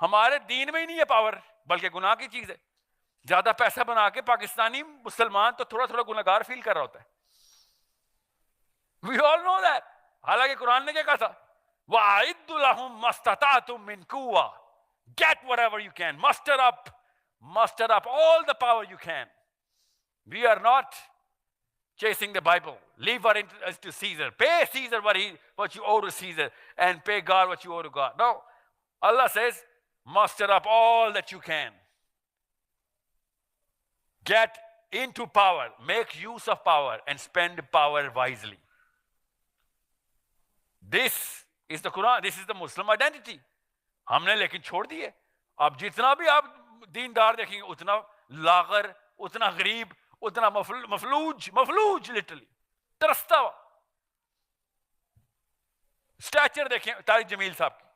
हमारे दीन में ही नहीं है पावर, बल्कि गुनाह की चीज है। ज्यादा पैसा बना के पाकिस्तानी मुसलमान तो थोड़ा थोड़ा गुनहगार फील कर रहा होता है। We all know that. हालांकि कुरान ने क्या कहा था, वाइद्दु लहुम मस्ततातुम मिन कुव्वा, get whatever you can, muster up all the power you can. We are not chasing the Bible. Leave it to Caesar. Pay Caesar what you owe to Caesar, and pay God what you owe to God. No, Allah says, muster up all that you can. Get into power, make use of power, and spend power wisely. This is the Quran. This is the Muslim identity. हमने लेकिन छोड़ दिए। अब जितना भी आप दीनदार देखेंगे, उतना लागर, उतना गरीब, उतना मफलूज लिटरली तरसता हुआ। स्टैचर देखें तारिक जमील साहब की,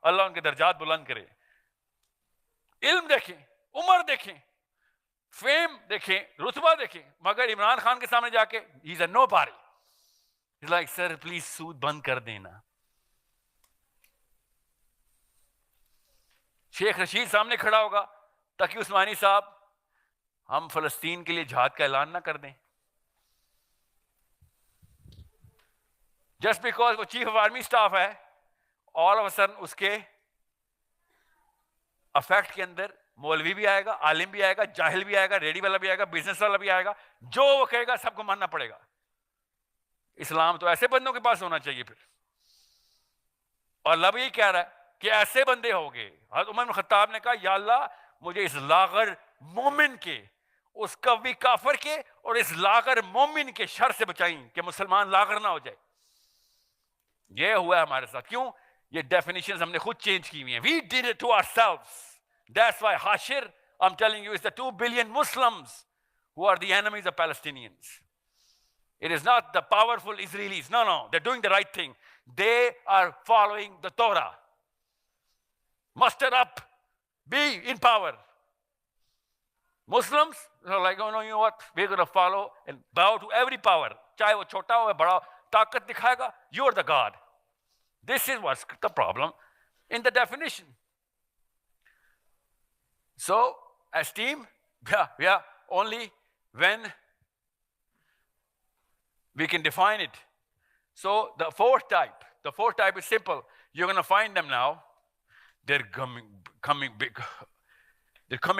अल्लाह उनके दर्जात बुलंद करे। इल्म देखें, उम्र देखें, फेम देखें, रुतबा देखें, मगर इमरान खान के सामने जाके he is a nobody. Is like, sir please सूद बंद कर देना। शेख रशीद सामने खड़ा होगा, तकी उस्मानी साहब, हम फलस्तीन के लिए जिहाद का ऐलान ना कर दें। जस्ट बिकॉज वो चीफ ऑफ आर्मी स्टाफ है, ऑल ऑफ अ सडन उसके अफेक्ट के अंदर मौलवी भी आएगा, आलिम भी आएगा, जाहिल भी आएगा, रेडी वाला भी आएगा, बिजनेस वाला भी आएगा। जो वो कहेगा सबको मानना पड़ेगा। इस्लाम तो ऐसे बंदों के पास होना चाहिए फिर। और अल्लाह भी यही कह रहा है कि ऐसे बंदे होंगे। हज़रत उमर बिन खत्ताब ने कहा, या अल्लाह मुझे इस लागर मोमिन के, उस कवी काफर के और इस लागर मोमिन के शर से बचाई कि मुसलमान लागर ना हो जाए। ये हुआ है हमारे साथ। क्यों? ये डेफिनेशंस हमने खुद चेंज की हुई हैं। We did it to ourselves. That's why Hashir, I am telling you, is the 2 billion Muslims who are the enemies of Palestinians. It is not the powerful Israelis. No, they're doing the right thing. They are following the Torah. Muster up, be in power. Muslims are like, oh no, you know what? We're going to follow and bow to every power. चाहे वो छोटा हो या बड़ा, ताकत दिखाएगा, you're the God. This is what's the problem in the definition. So, esteem, yeah, only when we can define it. So, the fourth type is simple. You're going to find them now. They're coming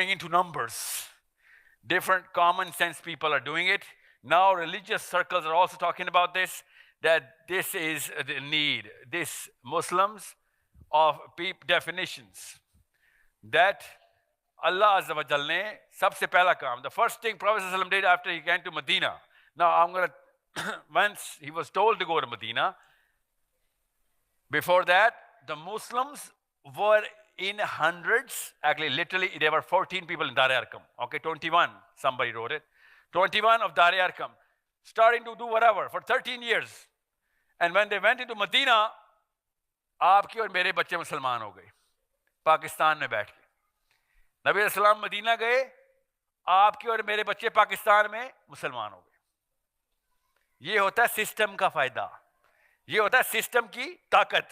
into numbers. Different common sense people are doing it. Now religious circles are also talking about this, that this is the need. This Muslims of definitions. That Allah Azza wa Jal ne sabse pehla kaam. The first thing Prophet ﷺ did after he came to Medina. Now I'm going to, once he was told to go to Medina, before that, the Muslims were in hundreds. Actually, literally, there were 14 people in Dar Arqam. Okay, 21, somebody wrote it. 21 of Dar Arqam, starting to do whatever for 13 years. And when they went into Medina, आपके और मेरे बच्चे मुसलमान हो गए पाकिस्तान में बैठ के। नबी अलैहिस्सलाम मदीना गए, आपके और मेरे बच्चे पाकिस्तान में मुसलमान हो गए। ये होता है सिस्टम का फायदा, ये होता है सिस्टम की ताकत।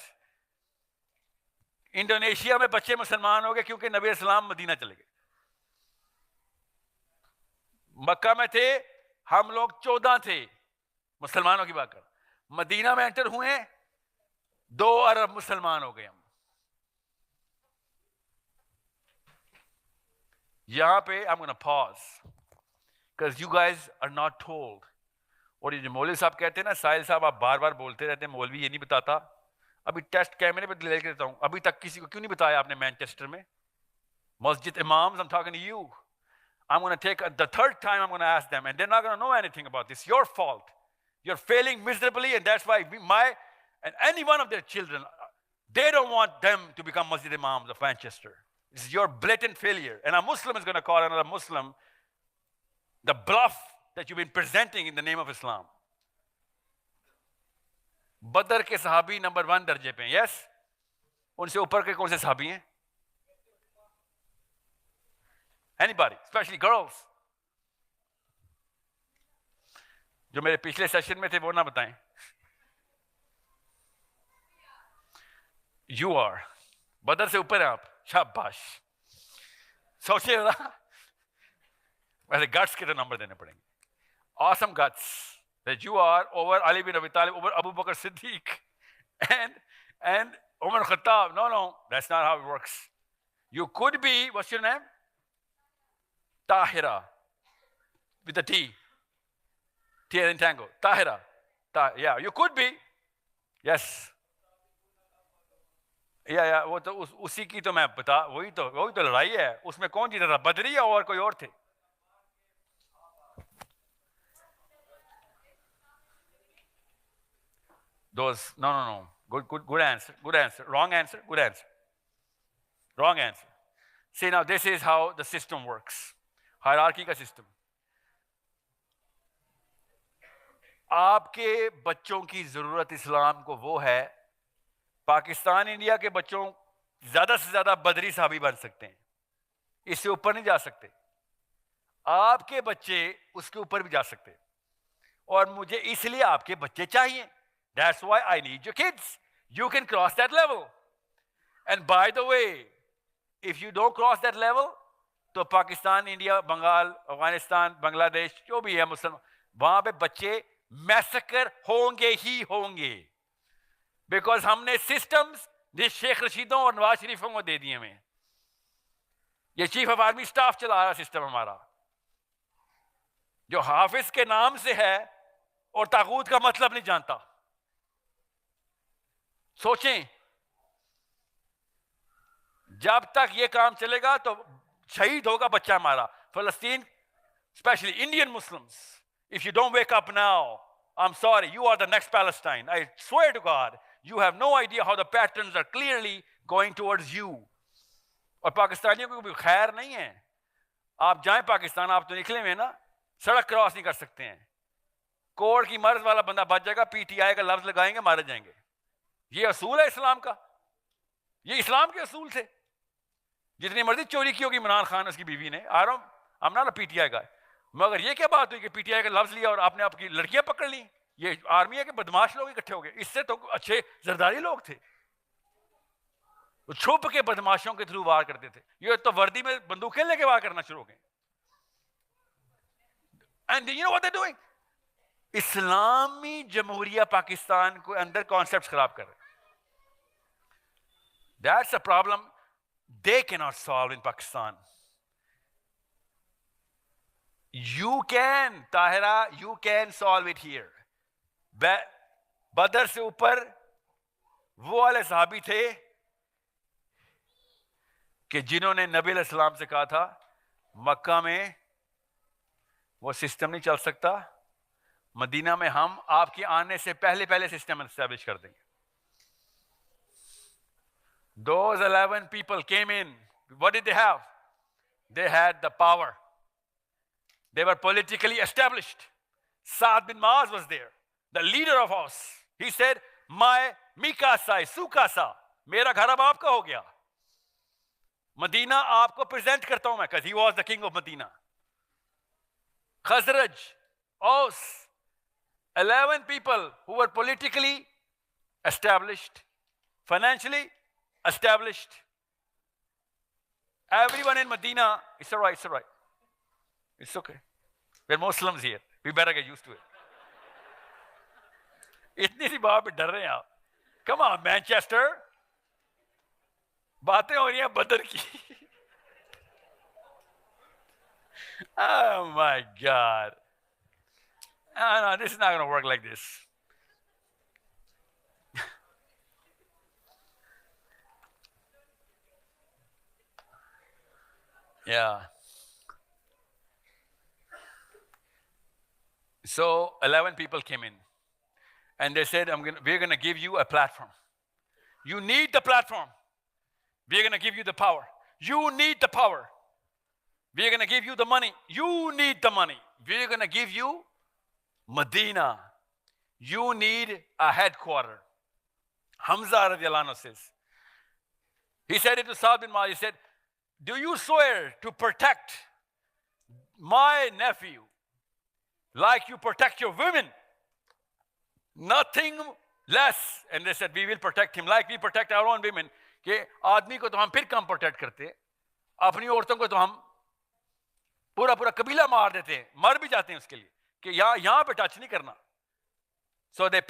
इंडोनेशिया में बच्चे मुसलमान हो गए क्योंकि नबी अलैहिस्सलाम मदीना चले गए। मक्का में थे हम लोग 14 थे, मुसलमानों की बात कर। मदीना में एंटर हुए 2 अरब मुसलमान हो गए हम। यहां पे I'm going to pause because you guys are not told. और ये जो मौलवी साहब कहते हैं ना, साहिल साहब आप बार बार बोलते रहते हैं मौलवी ये नहीं बताता। अभी टेस्ट कैमरे पे लेके देता हूं, अभी तक किसी को क्यों नहीं बताया आपने मैनचेस्टर में मस्जिद imams? I'm talking to you. I'm going to take the third time I'm going to ask them, and they're not going to know anything about this. Your fault. You're failing miserably, and that's why and any one of their children, they don't want them to become Masjid Imams of Manchester. This is your blatant failure. And a Muslim is going to call another Muslim the bluff that you've been presenting in the name of Islam. बदर के सहाबी number 1 दर्जे पे, yes? उनसे ऊपर के कौन से सहाबी हैं? Anybody, especially girls? जो मेरे पिछले सेशन में थे वो ना बताएं। You are. बदर से ऊपर हैं आप। शाबाश, सोचिए जरा, वैसे गट्स के तो नंबर देने पड़ेंगे. Awesome guts that you are over Ali bin Abi Talib, over Abu Bakr Siddiq, and Umar Khattab. No, that's not how it works. You could be, what's your name? Tahira, with a T. T in tango. Tahira. Yeah, you could be. Yes. Yeah, वो तो उसी की तो मैं बता, वही तो लड़ाई है. उसमें कौन जीता था, बदरी या और कोई और थे? Those, no. Good answer. Wrong answer. Good answer. Wrong answer. See, now this is how the system works. Hierarchy का system. आपके बच्चों की जरूरत इस्लाम को वो है, पाकिस्तान इंडिया के बच्चों ज्यादा से ज्यादा बदरी साहबी बन सकते हैं, इससे ऊपर नहीं जा सकते. आपके बच्चे उसके ऊपर भी जा सकते, और मुझे इसलिए आपके बच्चे चाहिए. That's why I need your kids. You can cross that level. And by the way, if you don't cross that level, तो पाकिस्तान, इंडिया, बंगाल, अफगानिस्तान, बांग्लादेश, जो भी है मुसलमान, वहां पे बच्चे मैसेकर होंगे ही होंगे. बिकॉज हमने सिस्टम्स जिस शेख रशीदों और नवाज शरीफों को दे दिए हमें. ये चीफ ऑफ आर्मी स्टाफ चला रहा सिस्टम हमारा, जो हाफिज के नाम से है और ताकूत का मतलब नहीं जानता. सोचें, जब तक ये काम चलेगा तो शहीद होगा बच्चा हमारा. फलस्तीन, specially Indian Muslims, if you don't wake up now, I'm sorry, you are the next Palestine. I swear to God, you have no idea how the patterns are clearly going towards you. और पाकिस्तानियों को भी खैर नहीं है. आप जाएं पाकिस्तान, आप तो निकले में ना, सड़क क्रॉस नहीं कर सकते हैं. कोर्ट की मर्ज वाला बंदा बच जाएगा, पीटीआई का लफ्ज लगाएंगे, मारे जाएंगे. ये असूल है इस्लाम का, ये इस्लाम के असूल थे. जितनी मर्जी चोरी की होगी इमरान खान उसकी बीवी ने, I'm not a PTI guy, मगर ये क्या बात हुई कि पीटीआई का लफ्ज लिया और आपने आपकी लड़कियां पकड़ ली? ये आर्मी है कि बदमाश लोग इकट्ठे हो गए? इससे तो अच्छे जरदारी लोग थे, वो छुप के बदमाशों के थ्रू वार करते थे. ये तो वर्दी में बंदूकें लेके वार करना शुरू हो गए. And you know what they are doing? इस्लामी जमहूरिया पाकिस्तान को अंदर कॉन्सेप्ट्स खराब कर रहे हैं. That's a problem they cannot solve in Pakistan. You can, Tahira, you can solve it here. बदर से ऊपर वो वाले साहबी थे कि जिन्होंने नबी अलैहिस्सलाम से कहा था मक्का में वो सिस्टम नहीं चल सकता, मदीना में हम आपके आने से पहले सिस्टम एस्टैब्लिश कर देंगे. Those 11 people came in. What did they have? They had the power. They were politically established. Saad bin Maaz was there, the leader of us. He said, my mikasa, sukasa, मेरा घर अब आपका हो गया, Medina आपको present करता हूं मैं, because he was the king of Medina. Khazraj, Aus, 11 people who were politically established, financially established. Everyone in Medina, it's all right. It's okay. We're Muslims here. We better get used to it. इतनी सी बात पे डर रहे हैं आप? Come on, Manchester. बातें हो रही हैं बदर की. Oh my God. No, this is not going to work like this. Yeah. So 11 people came in and they said, we're going to give you a platform. You need the platform. We're going to give you the power. You need the power. We're going to give you the money. You need the money. We're going to give you Medina. You need a headquarter. Hamza radiallahu anhu says. He said it to Saad bin Maaz. He said, do you swear to protect my nephew like you protect your women? Nothing less. And they said, we will protect him like we protect our own women. कि आदमी को तो हम फिर कम protect करते, अपनी औरतों को तो हम पूरा पूरा कबीला मार देते हैं, मर भी जाते हैं उसके लिए कि यहां पे टच नहीं करना. So they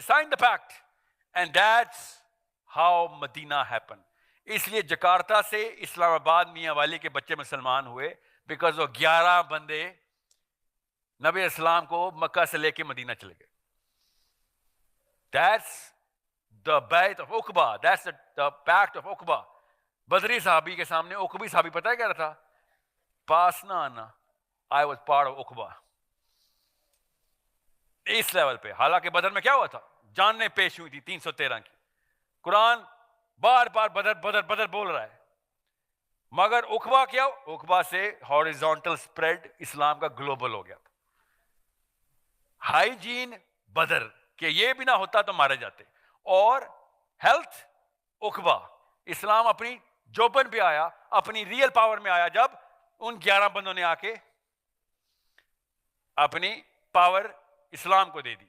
signed the pact, and that's how Medina happened. इसलिए जकार्ता से इस्लामाबाद मियां वाली के बच्चे मुसलमान हुए, बिकॉज वो 11 बंदे नबी इस्लाम को मक्का से लेके मदीना चले गए. That's the bayt of Uqba. That's the pact of Uqba. बदरी साहबी के सामने उकबी साहबी पता है क्या रहा था? पास ना आना. I was part of Uqba. इस लेवल पे. हालांकि बदर में क्या हुआ था? जानें पेश हुई थी 313 की. कुरान बार बार बदर बदर बदर बोल रहा है, मगर उकबा क्या? उकबा से हॉरिजॉन्टल स्प्रेड इस्लाम का ग्लोबल हो गया. हाइजीन बदर के ये भी ना होता तो मारे जाते. और हेल्थ उकबा. इस्लाम अपनी जोबन पे आया, अपनी रियल पावर में आया जब उन 11 बंदों ने आके अपनी पावर इस्लाम को दे दी.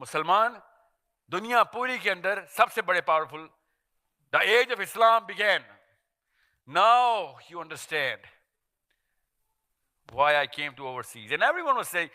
मुसलमान दुनिया पूरी के अंदर सबसे बड़े powerful. The age of Islam begin. Now you understand why I came to overseas. And everyone was saying,